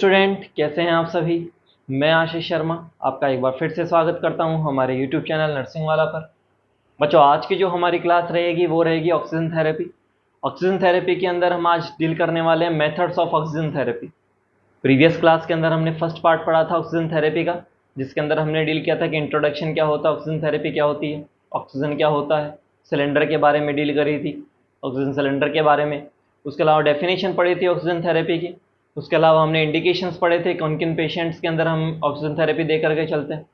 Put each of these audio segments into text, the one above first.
Student, कैसे हैं आप सभी। मैं आशीष शर्मा आपका एक बार फिर से स्वागत करता हूं हमारे यूट्यूब चैनल नर्सिंग वाला पर। बच्चों, आज की जो हमारी क्लास रहेगी वो रहेगी ऑक्सीजन थेरेपी। ऑक्सीजन थेरेपी के अंदर हम आज डील करने वाले हैं methods of oxygen therapy. Previous class के अंदर हमने फर्स्ट पार्ट पढ़ा था ऑक्सीजन थेरेपी का, जिसके अंदर हमने डील किया था कि इंट्रोडक्शन क्या होता है, ऑक्सीजन थेरेपी क्या होती है, ऑक्सीजन क्या होता है, सिलेंडर के बारे में डील करी थी, ऑक्सीजन सिलेंडर के बारे में। उसके अलावा डेफिनेशन पढ़ी थी ऑक्सीजन थेरेपी की। उसके अलावा हमने इंडिकेशंस पढ़े थे कौन किन पेशेंट्स के अंदर हम ऑक्सीजन थेरेपी दे करके चलते हैं।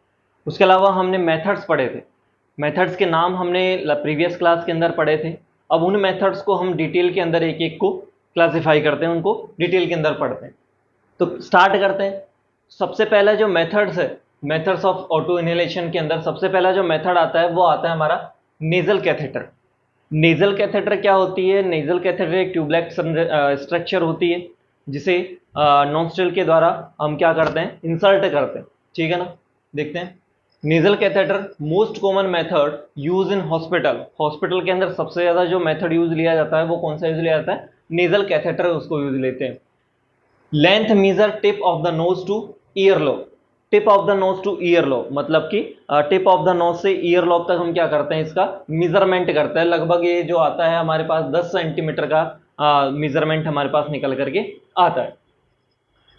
उसके अलावा हमने मेथड्स पढ़े थे। मेथड्स के नाम हमने प्रीवियस क्लास के अंदर पढ़े थे। अब उन मेथड्स को हम डिटेल के अंदर एक एक को क्लासिफाई करते हैं, उनको डिटेल के अंदर पढ़ते हैं। तो स्टार्ट करते हैं। सबसे पहला जो मेथड्स है, मेथड्स ऑफ ऑटो इनहेलेशन के अंदर सबसे पहला जो मेथड आता है वो आता है हमारा नेजल कैथेटर। नेजल कैथेटर क्या होती है? नेजल कैथेटर एक ट्यूबलेट स्ट्रक्चर होती है जिसे नॉस्ट्रिल के द्वारा हम क्या करते हैं, इंसर्ट करते हैं। ठीक है ना, देखते हैं। Nasal catheter most common method use in hospital. Hospital के अंदर सबसे ज्यादा जो मेथड यूज लिया जाता है वो कौन सा यूज लिया जाता है? नेजल कैथेटर, उसको यूज लेते हैं। Length major tip of the nose two ear lobe. Tip of the nose two ear lobe मतलब कि टिप ऑफ द नोज से ईयर लोब तक हम क्या करते हैं, इसका मेजरमेंट करते हैं। लगभग ये जो आता है हमारे पास 10 सेंटीमीटर का मेजरमेंट हमारे पास निकल करके आता है।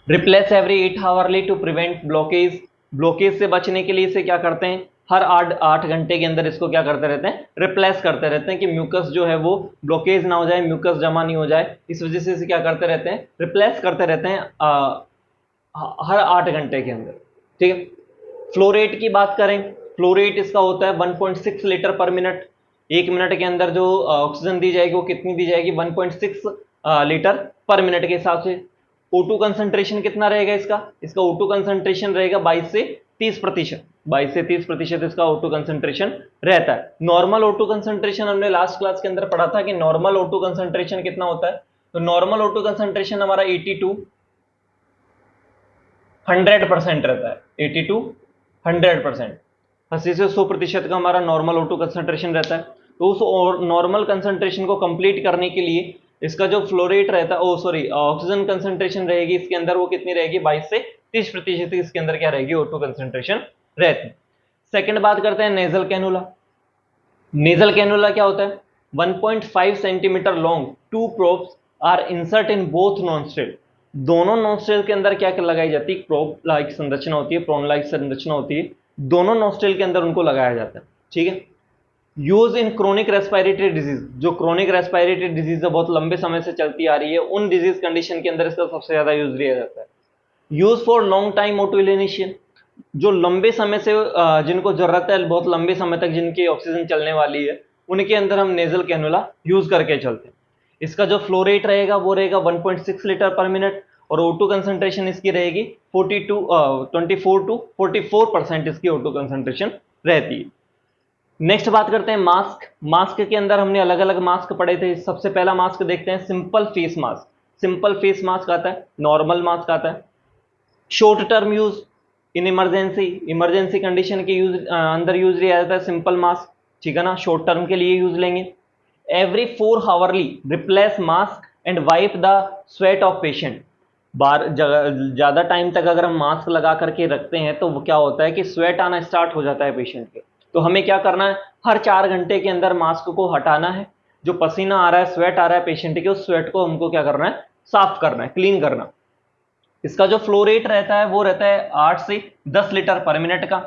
Replace every 8 hourly to prevent blockage. Blockage से बचने के लिए इसे क्या करते हैं, हर 8 घंटे के अंदर इसको क्या करते रहते हैं, रिप्लेस करते रहते हैं कि म्यूकस जो है वो ब्लॉकेज ना हो जाए, म्यूकस जमा नहीं हो जाए। इस वजह से इसे क्या करते रहते हैं, रिप्लेस करते रहते हैं हर 8 घंटे के अंदर। ठीक है। फ्लो रेट की बात करें, फ्लो रेट इसका होता है 1.6 लीटर पर मिनट। 1 मिनट के अंदर जो ऑक्सीजन दी जाएगी वो कितनी दी जाएगी, 1.6 लीटर पर मिनट के हिसाब से। O2 कंसंट्रेशन कितना रहेगा इसका? इसका O2 कंसंट्रेशन रहेगा 22 से 30%। 22 से 30% इसका O2 कंसंट्रेशन रहता है। नॉर्मल O2 कंसंट्रेशन हमने लास्ट क्लास के अंदर पढ़ा था कि नॉर्मल O2 कंसंट्रेशन कितना होता है। तो नॉर्मल O2 कंसंट्रेशन हमारा 80 टू 100% रहता है। 80 टू 100%, 80 से 100% का हमारा नॉर्मल O2 कंसंट्रेशन रहता है। तो उस नॉर्मल कंसंट्रेशन को कंप्लीट करने के लिए इसका जो फ्लो रेट रहता है, ऑक्सीजन कंसंट्रेशन रहेगी इसके अंदर, वो कितनी रहेगी, 22 से 30% इसके अंदर क्या रहेगी, O2 कंसंट्रेशन रहती है। सेकंड बात करते हैं नेजल कैनुला। नेजल कैनुला क्या होता है? 1.5 centimetre long, 2 probes are insert in both nostril. दोनों नॉस्ट्रिल के अंदर क्या लगाई जाती है, प्रोब लाइक संरचना होती है, प्रोन लाइक संरचना होती है, दोनों नॉस्ट्रिल के अंदर उनको लगाया जाता है। ठीक है। Use in chronic respiratory disease. जो क्रोनिक रेस्पिरेटरी डिजीज बहुत लंबे समय से चलती आ रही है, उन डिजीज कंडीशन के अंदर इसका सबसे ज्यादा यूज लिया जाता है। Use for long time auto inhalation. जो लंबे समय से जिनको जरूरत है, बहुत लंबे समय तक जिनकी ऑक्सीजन चलने वाली है, उनके अंदर हम नेजल कैनुला यूज करके चलते हैं। इसका जो फ्लो रेट रहेगा वो रहेगा 1.6 लीटर पर मिनट और O2 कंसंट्रेशन इसकी रहेगी 24 टू 44% इसकी O2 कंसंट्रेशन रहती है। नेक्स्ट बात करते हैं मास्क। मास्क के अंदर हमने अलग अलग मास्क पढ़े थे। सबसे पहला मास्क देखते हैं, simple face mask. Simple face mask आता है, नॉर्मल मास्क आता है। Short term use in emergency, emergency condition के अंदर यूज लिया जाता है सिंपल मास्क। ठीक है ना, शॉर्ट टर्म के लिए यूज लेंगे। Every 4 hourly replace mask and wipe the sweat of patient. ज्यादा टाइम तक अगर हम मास्क लगा करके रखते हैं तो क्या होता है कि स्वेट आना स्टार्ट हो जाता है पेशेंट के। तो हमें क्या करना है, हर 4 घंटे के अंदर मास्क को हटाना है। जो पसीना आ रहा है, स्वेट आ रहा है पेशेंट के, उस स्वेट को हमको क्या करना है, साफ करना है, क्लीन करना। इसका जो फ्लो रेट रहता है वो रहता है 8 से 10 लीटर पर मिनट का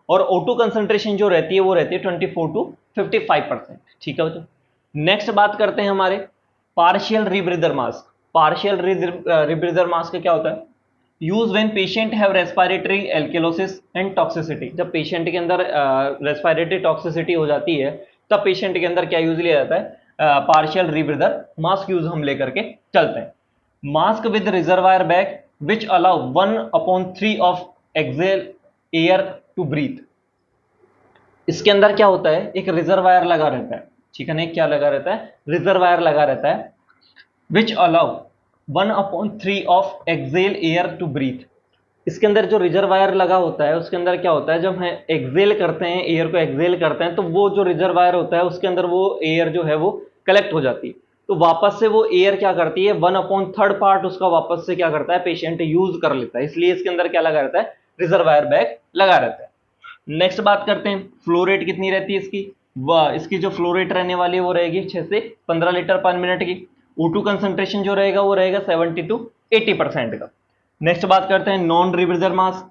और O2 कंसंट्रेशन जो रहती है वो रहती है 24 टू 55%। ठीक है बच्चों। नेक्स्ट बात करते हैं हमारे पार्शियल रीब्रीदर मास्क। पार्शियल रीब्रीदर मास्क क्या होता है? Use when patient have respiratory alkalosis and toxicity. जब पेशेंट के अंदर रेस्पिरेटरी टॉक्सिसिटी हो जाती है तब पेशेंट के अंदर क्या यूज लिया जाता है, पार्शियल रीब्रीदर मास्क यूज हम लेकर के चलते हैं। Mask with reservoir bag which allow 1/3 of excel air to breathe. इसके अंदर क्या होता है, एक रिजर्वायर लगा रहता है। ठीक है ना, क्या लगा रहता है, रिजर्वायर लगा रहता है, which allow 1/3 of excel air to breathe. इसके अंदर जो रिजर्वायर लगा होता है उसके अंदर क्या होता है, जब हम एक्सेल करते हैं, एयर को एक्सेल करते हैं, तो वो जो रिजर्वायर होता है उसके अंदर वो एयर जो है वो कलेक्ट हो जाती है। तो वापस से वो एयर क्या करती है, 1/3 पार्ट उसका वापस से क्या करता है, पेशेंट यूज कर लेता है, इसलिए इसके अंदर क्या लगा रहता है, रिजर्वायर बैग लगा रहता है। नेक्स्ट बात करते हैं, फ्लो रेट कितनी रहती है इसकी, इसकी जो फ्लो रेट रहने वाली है वो रहेगी 6 से 15 लीटर पर मिनट की। O2 कंसंट्रेशन जो रहेगा वो रहेगा 70 to 80% का। नेक्स्ट बात करते हैं नॉन रिवर्जर mask,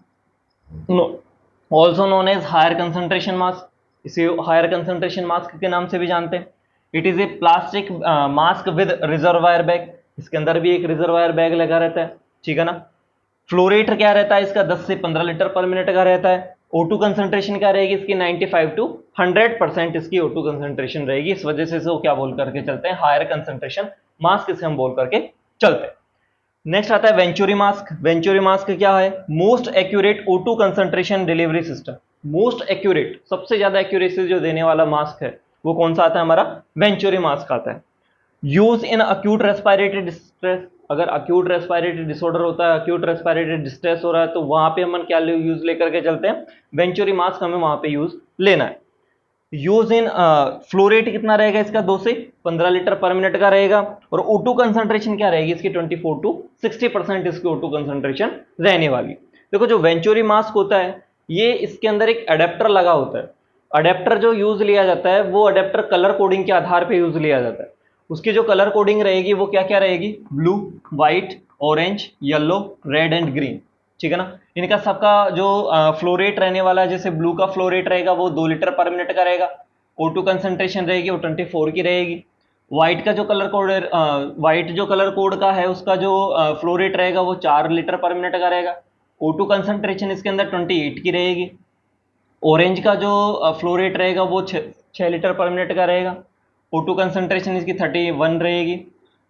also known as higher concentration mask, इसे हायर कंसंट्रेशन मास्क के नाम से भी जानते हैं। It is a plastic mask with reservoir bag, इसके अंदर भी एक रिजर्वायर बैग लगा रहता है, ठीक है ना। फ्लो रेट क्या रहता है इसका, 10 से 15 लीटर पर मिनट का रहता है। O2 कंसंट्रेशन क्या रहेगी इसकी, 95 to 100% इसकी O2 कंसंट्रेशन रहेगी, इस वजह से इसको क्या बोल करके चलते हैं, हायर कंसंट्रेशन मास्क इसे हम बोल करके चलते हैं। नेक्स्ट आता है वेंचुरी मास्क। वेंचुरी मास्क क्या है, most accurate O2 concentration delivery system, most accurate, सबसे ज्यादा एक्यूरेसी जो देने वाला मास्क है वो कौन सा आता है, हमारा वेंचुरी मास्क आता है। Use in acute respiratory distress, अगर अक्यूट रेस्पिरेटरी डिसऑर्डर होता है, अक्यूट रेस्पिरेटरी डिस्ट्रेस हो रहा है, तो वहां पे हम क्या यूज लेकर के चलते हैं, वेंचुरी मास्क हमें वहां पे यूज लेना है। यूज इन फ्लो रेट कितना रहेगा इसका, 2 से 15 लीटर पर मिनट का रहेगा। और O2 कंसंट्रेशन क्या रहेगी इसकी, 24 to 60% इसकी O2 कंसंट्रेशन रहने वाली। देखो जो वेंचुरी मास्क होता है ये, इसके अंदर एक अडेप्टर लगा होता है, अडेप्टर जो यूज लिया जाता है वो अडेप्टर कलर कोडिंग के आधार पर यूज लिया जाता है। उसकी जो कलर कोडिंग रहेगी वो क्या क्या रहेगी, blue, white, orange, yellow, red and green, ठीक है ना। इनका सबका जो फ्लो रेट रहने वाला है, जैसे ब्लू का फ्लो रेट रहेगा वो 2 लीटर पर मिनट का रहेगा, O2 कंसंट्रेशन रहेगी वो 24 की रहेगी। व्हाइट का जो कलर कोड, व्हाइट जो कलर कोड का है उसका जो फ्लो रेट रहेगा वो 4 लीटर पर मिनट का रहेगा, O2 कंसंट्रेशन इसके अंदर 28 की रहेगी। ऑरेंज का जो फ्लो रेट रहेगा वो 6 लीटर पर मिनट का रहेगा, O2 कंसंट्रेशन इसकी 31 रहेगी।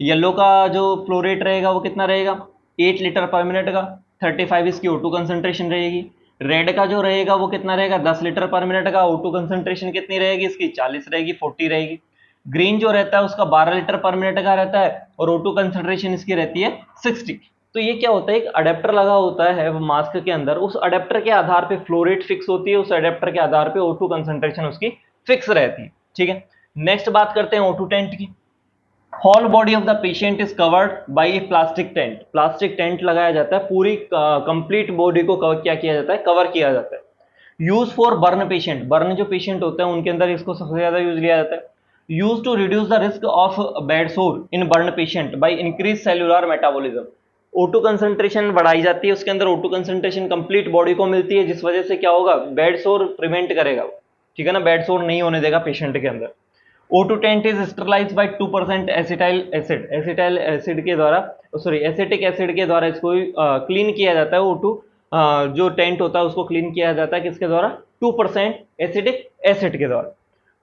येलो का जो फ्लो रेट रहेगा वो कितना रहेगा, 8 लीटर पर मिनट का, 35 इसकी O2 कंसंट्रेशन रहेगी। रेड का जो रहेगा वो कितना रहेगा, 10 लीटर पर मिनट का, O2 कंसंट्रेशन कितनी रहेगी इसकी, 40 रहेगी, 40 रहेगी। ग्रीन जो रहता है उसका 12 लीटर पर मिनट का रहता है और O2 कंसंट्रेशन इसकी रहती है 60। तो ये क्या होता है, एक अडेप्टर लगा होता है मास्क के अंदर, उस अडेप्टर के आधार पे फ्लो रेट फिक्स होती है, उस अडेप्टर के आधार पे O2 कंसंट्रेशन उसकी फिक्स रहती है, ठीक है। नेक्स्ट बात करते हैं O2 टेंट की। Whole body of the patient is covered by a plastic tent, plastic tent लगाया जाता है, पूरी कंप्लीट बॉडी को कवर क्या किया जाता है, कवर किया जाता है। Use for burn patient, burn जो पेशेंट होते हैं उनके अंदर इसको सबसे ज्यादा यूज लिया जाता है। Use to reduce the risk of bed sore in burn patient by increase cellular metabolism. O2 concentration बढ़ाई जाती है, उसके अंदर O2 कंसंट्रेशन कंप्लीट बॉडी को मिलती है, जिस वजह से क्या होगा, बेड सोर प्रिवेंट करेगा, ठीक है ना, बेड सोर नहीं होने देगा पेशेंट के अंदर। O2 tent is sterilize by 2% acetyl acid, acetyl acid के द्वारा, सॉरी एसिटिक एसिड के द्वारा इसको क्लीन किया जाता है। O2 जो टेंट होता है उसको क्लीन किया जाता है किसके द्वारा, 2% एसिटिक एसिड के द्वारा।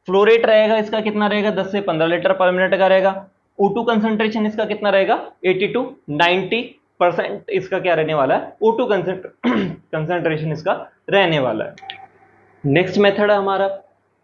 फ्लो रेट रहेगा इसका कितना रहेगा, 10 से 15 लीटर पर मिनट का रहेगा। O2 कंसंट्रेशन इसका कितना रहेगा, 80 to 90% इसका क्या रहने वाला है, O2 कंसंट्रेशन इसका रहने वाला है। नेक्स्ट मेथड है हमारा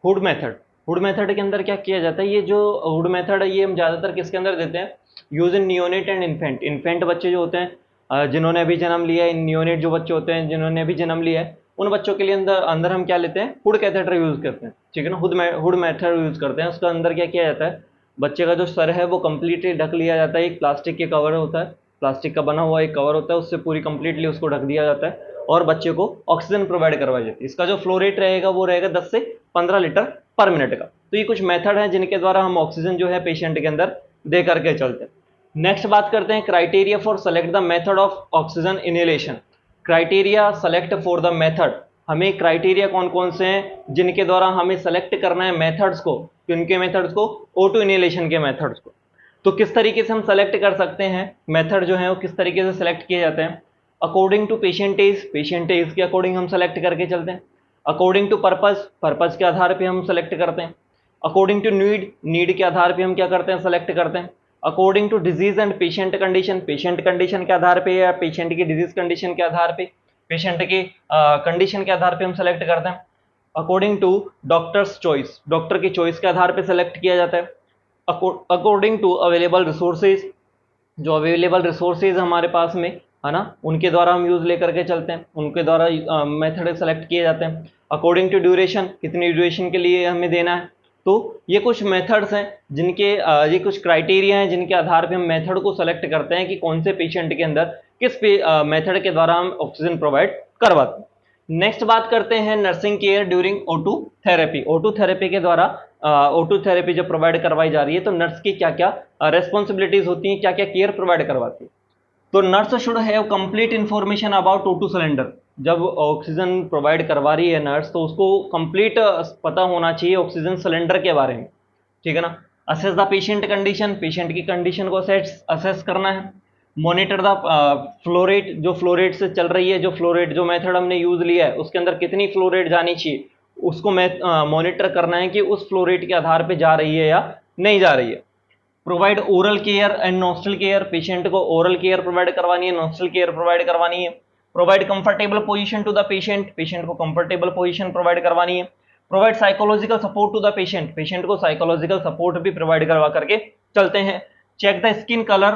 हुड मेथड। हुड मेथड के अंदर क्या किया जाता है, ये जो हुड मेथड है ये हम ज्यादातर किसके अंदर देते हैं, use in neonate and infant. Infant बच्चे जो होते हैं जिन्होंने अभी जन्म लिया है, नियोनेट जो बच्चे होते हैं जिन्होंने अभी जन्म लिया है, उन बच्चों के लिए अंदर हम क्या लेते हैं, हुड कैथेटर यूज करते हैं, ठीक है ना, हुड मेथड यूज करते हैं। उसका अंदर क्या किया जाता है, बच्चे का जो सर है वो कंप्लीटली ढक लिया जाता है, एक प्लास्टिक के कवर होता है, प्लास्टिक का बना हुआ एक कवर होता है, उससे पूरी कंप्लीटली उसको ढक दिया जाता है और बच्चे को ऑक्सीजन प्रोवाइड करवाई जाती है। इसका जो फ्लो रेट रहेगा वो रहेगा 10 से 15 लीटर पर मिनट का। तो ये कुछ मेथड है जिनके द्वारा हम ऑक्सीजन जो है पेशेंट के अंदर दे करके चलते हैं। नेक्स्ट बात करते हैं criteria for select the method of oxygen inhalation. Criteria select for the method, हमें क्राइटेरिया कौन कौन से हैं जिनके द्वारा हमें सेलेक्ट करना है मेथड्स को, किनके मेथड्स को, O2 इनहेलेशन के मेथड्स को। तो किस तरीके से हम सेलेक्ट कर सकते हैं मेथड जो है वो किस तरीके से सेलेक्ट किए जाते हैं, अकॉर्डिंग टू पेशेंट एज के अकॉर्डिंग हम सेलेक्ट करके चलते हैं। अकॉर्डिंग टू पर्पस के आधार पे हम सेलेक्ट करते हैं। अकॉर्डिंग टू नीड के आधार पे हम क्या करते हैं, सेलेक्ट करते हैं। According to disease and patient condition के आधार पे या पेशेंट की डिजीज कंडीशन के आधार पे, पेशेंट की कंडीशन के आधार पे हम सेलेक्ट करते हैं। According to doctors choice, doctor की चॉइस के आधार पे सेलेक्ट किया जाता है। अकॉर्डिंग टू अवेलेबल रिसोर्सेज, जो अवेलेबल रिसोर्सेज हमारे पास में है ना, उनके द्वारा हम यूज लेकर के चलते हैं, उनके द्वारा मेथड सेलेक्ट किए जाते हैं। अकॉर्डिंग टू ड्यूरेशन, कितनी ड्यूरेशन के लिए हमें देना है, तो ये कुछ मेथड्स हैं जिनके ये कुछ क्राइटेरिया हैं जिनके आधार पे हम मेथड को सेलेक्ट करते हैं कि कौन से पेशेंट के अंदर किस मेथड के द्वारा हम ऑक्सीजन प्रोवाइड करवाते हैं। नेक्स्ट बात करते हैं nursing care during O2 therapy. O2 therapy के द्वारा O2 थेरेपी जब प्रोवाइड करवाई जा रही है तो नर्स की क्या क्या रेस्पॉन्सिबिलिटीज होती हैं, क्या क्या केयर प्रोवाइड करवाती है। तो nurse should have complete information about O2 cylinder. जब ऑक्सीजन प्रोवाइड करवा रही है नर्स तो उसको कंप्लीट पता होना चाहिए ऑक्सीजन सिलेंडर के बारे में, ठीक है ना। Assess the patient condition, patient की कंडीशन को असेस करना है। मॉनिटर द फ्लो रेट, जो फ्लो रेट से चल रही है, जो मेथड हमने यूज लिया है उसके अंदर कितनी फ्लो रेट जानी चाहिए उसको मॉनिटर करना है कि उस फ्लो रेट के आधार पे जा रही है या नहीं जा रही है। Provide oral care and nostril care, patient को ओरल केयर प्रोवाइड करवानी है, नॉस्ट्रल केयर प्रोवाइड करवानी है। Provide comfortable position to the patient, patient को कंफर्टेबल पोजीशन प्रोवाइड करवानी है। Provide psychological support to the patient, patient को साइकोलॉजिकल सपोर्ट भी प्रोवाइड करवा करके चलते हैं। Check the skin colour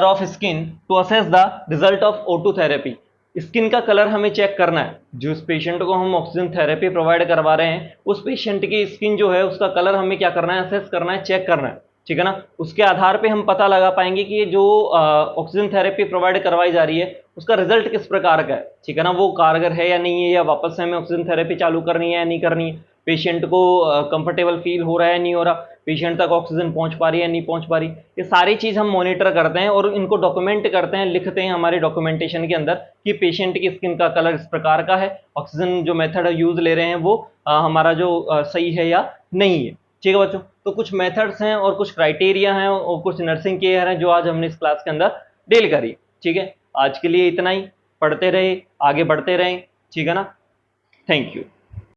of skin to assess the result of O2 therapy. Skin का कलर हमें चेक करना है। जो इस पेशेंट को हम ऑक्सीजन थेरेपी प्रोवाइड करवा रहे हैं उस पेशेंट की स्किन जो है उसका कलर हमें क्या करना है, असेस करना है, चेक करना है, ठीक है ना। उसके आधार पे हम पता लगा पाएंगे कि ये जो ऑक्सीजन थेरेपी प्रोवाइड करवाई जा रही है उसका रिजल्ट किस प्रकार का है, ठीक है ना। वो कारगर है या नहीं है, या वापस से हमें ऑक्सीजन थेरेपी चालू करनी है या नहीं करनी है, पेशेंट को कंफर्टेबल फील हो रहा है नहीं हो रहा, पेशेंट तक ऑक्सीजन पहुंच पा रही है नहीं पहुंच पा रही। ये सारी चीज हम मॉनिटर करते हैं और इनको डॉक्यूमेंट करते हैं, लिखते हैं हमारे डॉक्यूमेंटेशन के अंदर कि पेशेंट की स्किन का कलर इस प्रकार का है, ऑक्सीजन जो मेथड यूज ले रहे हैं वो हमारा जो सही है या नहीं है, ठीक है बच्चों। तो कुछ मेथड्स हैं और कुछ क्राइटेरिया हैं और कुछ नर्सिंग केयर हैं जो आज हमने इस क्लास के अंदर डील करी, ठीक है। आज के लिए इतना ही, पढ़ते रहे, आगे बढ़ते रहें, ठीक है ना। Thank you.